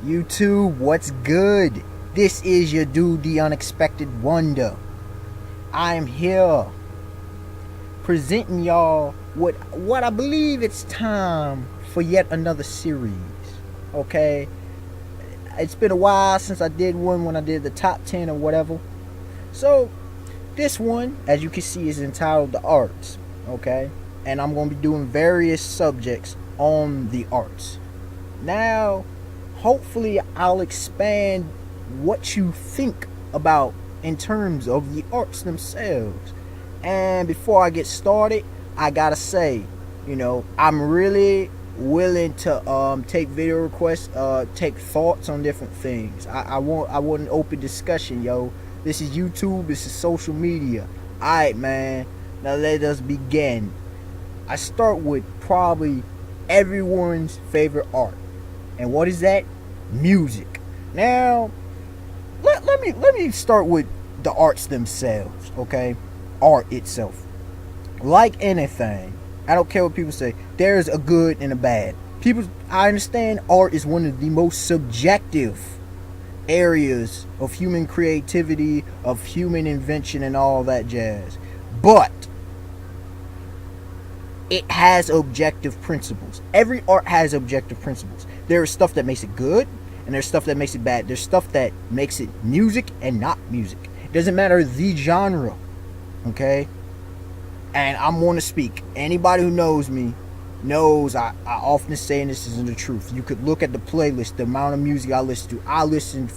YouTube, what's good? This is your dude, the Unexpected Wonder. I'm here presenting y'all what I believe it's time for yet another series. Okay? It's been a while since I did one when I did the top 10 or whatever. So, this one, as you can see, is entitled The Arts. Okay? And I'm going to be doing various subjects on the arts. Now, hopefully I'll expand what you think about in terms of the arts themselves. And before I get started, I gotta say, I'm really willing to take video requests, take thoughts on different things. I want an open discussion, yo. This is YouTube, this is social media. Alright, man. Now let us begin. I start with probably everyone's favorite art. And what is that? Music. Now, let me start with the arts themselves, okay? Art itself. Like anything, I don't care what people say, there's a good and a bad. I understand art is one of the most subjective areas of human creativity, of human invention and all that jazz. But it has objective principles. Every art has objective principles. There is stuff that makes it good, and there's stuff that makes it bad. There's stuff that makes it music and not music. It doesn't matter the genre, okay? And I'm going to speak. Anybody who knows me knows I often say, and this isn't the truth, you could look at the playlist, the amount of music I listen to. I'll listen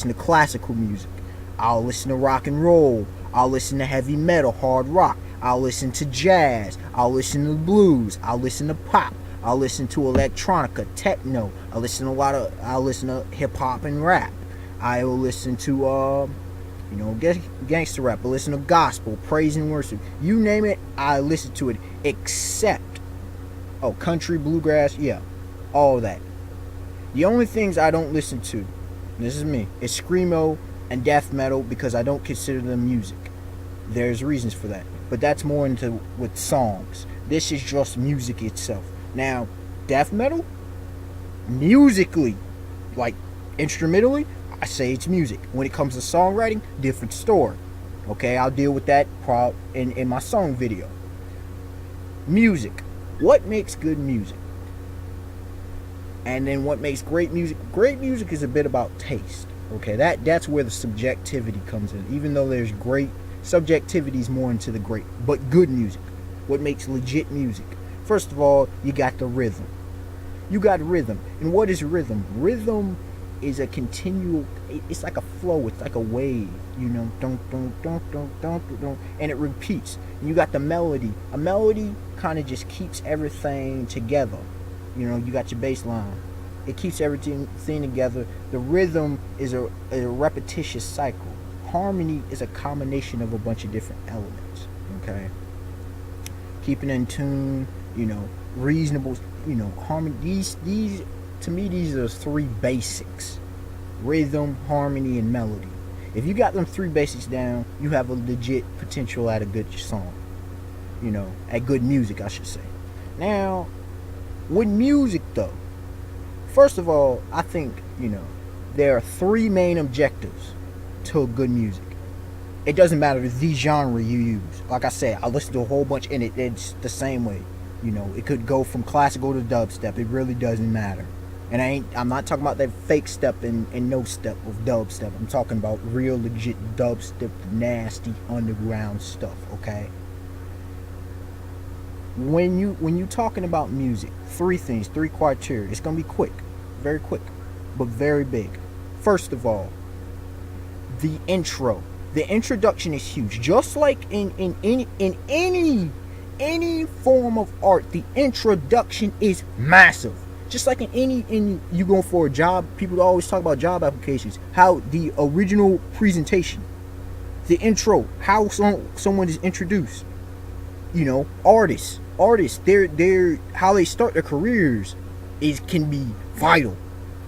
to classical music. I'll listen to rock and roll. I'll listen to heavy metal, hard rock. I'll listen to jazz. I'll listen to blues. I'll listen to pop. I'll listen to electronica, techno. I'll listen to hip hop and rap. I'll listen to gangster rap. I'll listen to gospel, praise and worship. You name it, I listen to it. Except country, bluegrass, yeah, all that. The only things I don't listen to, this is me, is screamo and death metal because I don't consider them music. There's reasons for that, but that's more into with songs. This is just music itself. Now, death metal, musically, like instrumentally, I say it's music. When it comes to songwriting, different story. Okay, I'll deal with that in my song video. Music. What makes good music? And then what makes great music? Great music is a bit about taste. Okay, that's where the subjectivity comes in. Even though there's great, subjectivity is more into the great. But good music. What makes legit music? First of all, you got the rhythm. You got rhythm. And what is rhythm? Rhythm is a continual, it's like a flow, it's like a wave, don't, and it repeats. And you got the melody. A melody kind of just keeps everything together. You got your bass line. It keeps everything together. The rhythm is a repetitious cycle. Harmony is a combination of a bunch of different elements, okay? Keeping in tune, reasonable, harmony. These to me, these are three basics: rhythm, harmony, and melody. If you got them three basics down, you have a legit potential at a good song. At good music, I should say. Now, with music though, first of all, I think, there are three main objectives to good music. It doesn't matter the genre you use. Like I said, I listen to a whole bunch and it's the same way. It could go from classical to dubstep. It really doesn't matter. And I'm not talking about that fake step and no step of dubstep. I'm talking about real legit dubstep, nasty underground stuff, okay? When you talking about music, three things, three criteria. It's gonna be quick, very quick, but very big. First of all, the intro. The introduction is huge. Just like in any form of art, the introduction is massive. Just like in you going for a job, people always talk about job applications. How the original presentation, the intro, how someone is introduced. Artists, they're how they start their careers can be vital.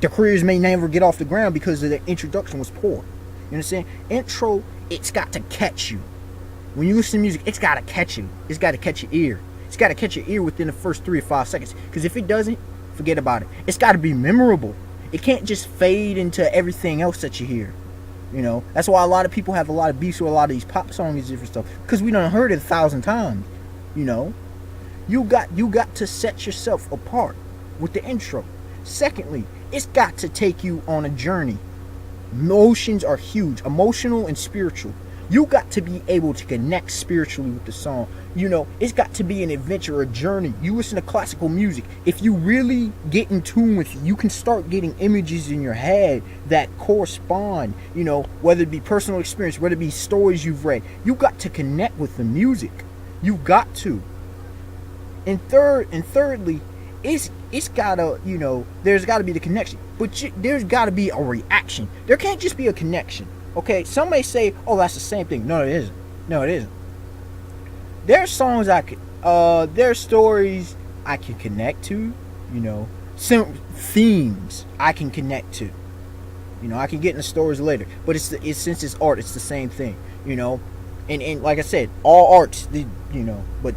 Their careers may never get off the ground because the introduction was poor. You understand? Intro, it's got to catch you. When you listen to music, it's got to catch you. It's got to catch your ear. It's got to catch your ear within the first 3 or 5 seconds. Because if it doesn't, forget about it. It's got to be memorable. It can't just fade into everything else that you hear. You know, that's why a lot of people have a lot of beefs with a lot of these pop songs and different stuff, because we done heard it 1,000 times. You know, you got to set yourself apart with the intro. Secondly, it's got to take you on a journey. Emotions are huge, emotional and spiritual. You got to be able to connect spiritually with the song. You know, it's got to be an adventure, a journey. You listen to classical music, if you really get in tune with it, you can start getting images in your head that correspond, you know, whether it be personal experience, whether it be stories you've read. You got to connect with the music. You got to. And thirdly, it's gotta, you know, there's gotta be the connection, but there's gotta be a reaction. There can't just be a connection. Okay, some may say, oh, that's the same thing. No, it isn't. No, it isn't. There's songs there's stories I can connect to, you know, some themes I can connect to. You know, I can get into stories later, but since it's art, it's the same thing, you know. And like I said, all arts, you know, but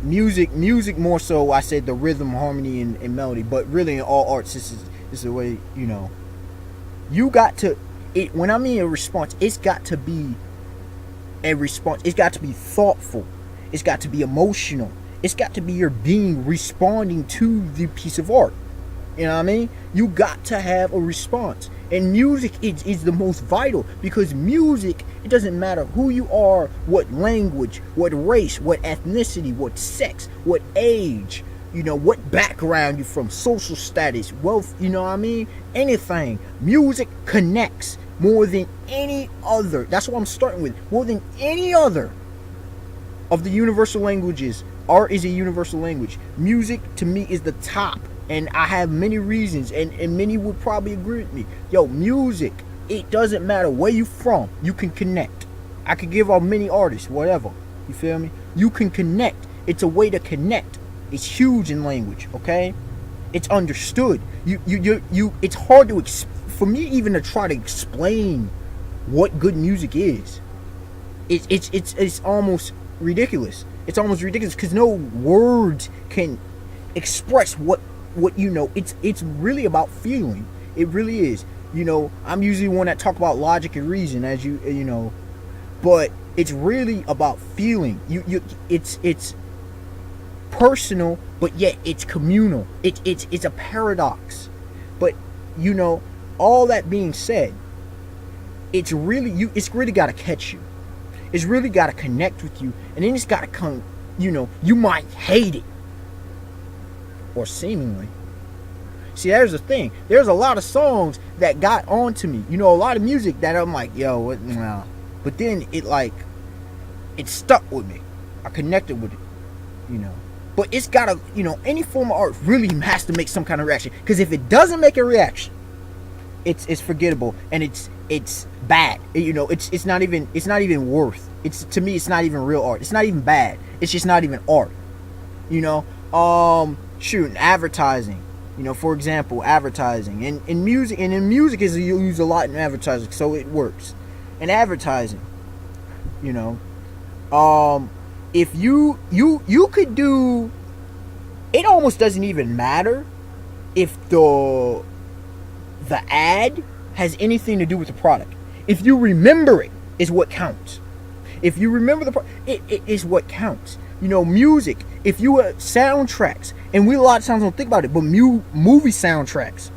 music more so, I said the rhythm, harmony, and melody, but really in all arts, this is the way, you know, you got to, when I mean a response, it's got to be a response. It's got to be thoughtful. It's got to be emotional. It's got to be your being responding to the piece of art. You know what I mean? You got to have a response. And music is the most vital, because music, it doesn't matter who you are, what language, what race, what ethnicity, what sex, what age, you know, what background you're from, social status, wealth, you know what I mean? Anything. Music connects more than any other. That's what I'm starting with. More than any other of the universal languages. Art is a universal language. Music, to me, is the top. And I have many reasons, and many would probably agree with me. Yo, music, it doesn't matter where you from, you can connect. I could give out many artists, whatever. You feel me? You can connect. It's a way to connect. It's huge in language, okay? It's understood. It's hard to, for me even to try to explain what good music is. It's almost ridiculous. It's almost ridiculous, because no words can express what you know. It's really about feeling. It really is. You know, I'm usually one that talk about logic and reason, as you know, but it's really about feeling. It's personal, but yet it's communal. It's a paradox. But you know, all that being said, it's really got to catch you. It's really got to connect with you, and then it's got to come. You know, you might hate it, or seemingly. See, there's the thing. There's a lot of songs that got onto me. You know, a lot of music that I'm like, yo, what? Nah. But then it stuck with me. I connected with it. You know. But it's gotta, you know, any form of art really has to make some kind of reaction. Because if it doesn't make a reaction, it's forgettable, and it's bad. You know, it's not even worth. To me, it's not even real art. It's not even bad. It's just not even art. You know, advertising. You know, for example, advertising and in music is used a lot in advertising, so it works. In advertising, you know, if you could do, it almost doesn't even matter if the ad has anything to do with the product. If you remember it, is what counts. If you remember it is what counts. You know, music, if you soundtracks, and we a lot of times don't think about it, but movie soundtracks,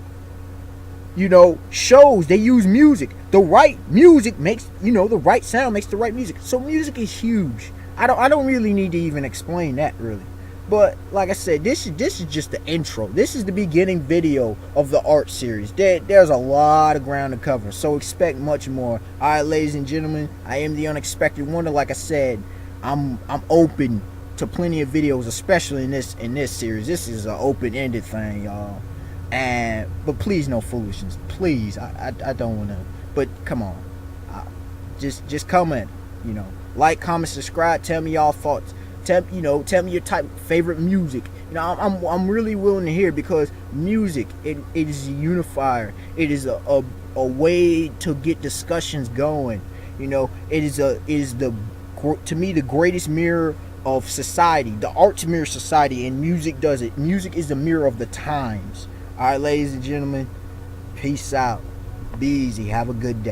you know, shows, they use music. The right music makes, you know, the right sound makes the right music. So music is huge. I don't really need to even explain that, really. But like I said, this is just the intro. This is the beginning video of the art series. There's a lot of ground to cover, so expect much more. All right, ladies and gentlemen, I am the Unexpected Wonder. Like I said, I'm open to plenty of videos, especially in this series. This is an open-ended thing, y'all. But please, no foolishness. Please, I don't want to. But come on, just comment. You know, like, comment, subscribe. Tell me y'all thoughts. Tell me your favorite music. You know, I'm really willing to hear, because music, it is a unifier. It is a way to get discussions going. You know, it is to me the greatest mirror of society. The arts mirror society, and music does it. Music is the mirror of the times. All right, ladies and gentlemen, peace out. Be easy. Have a good day.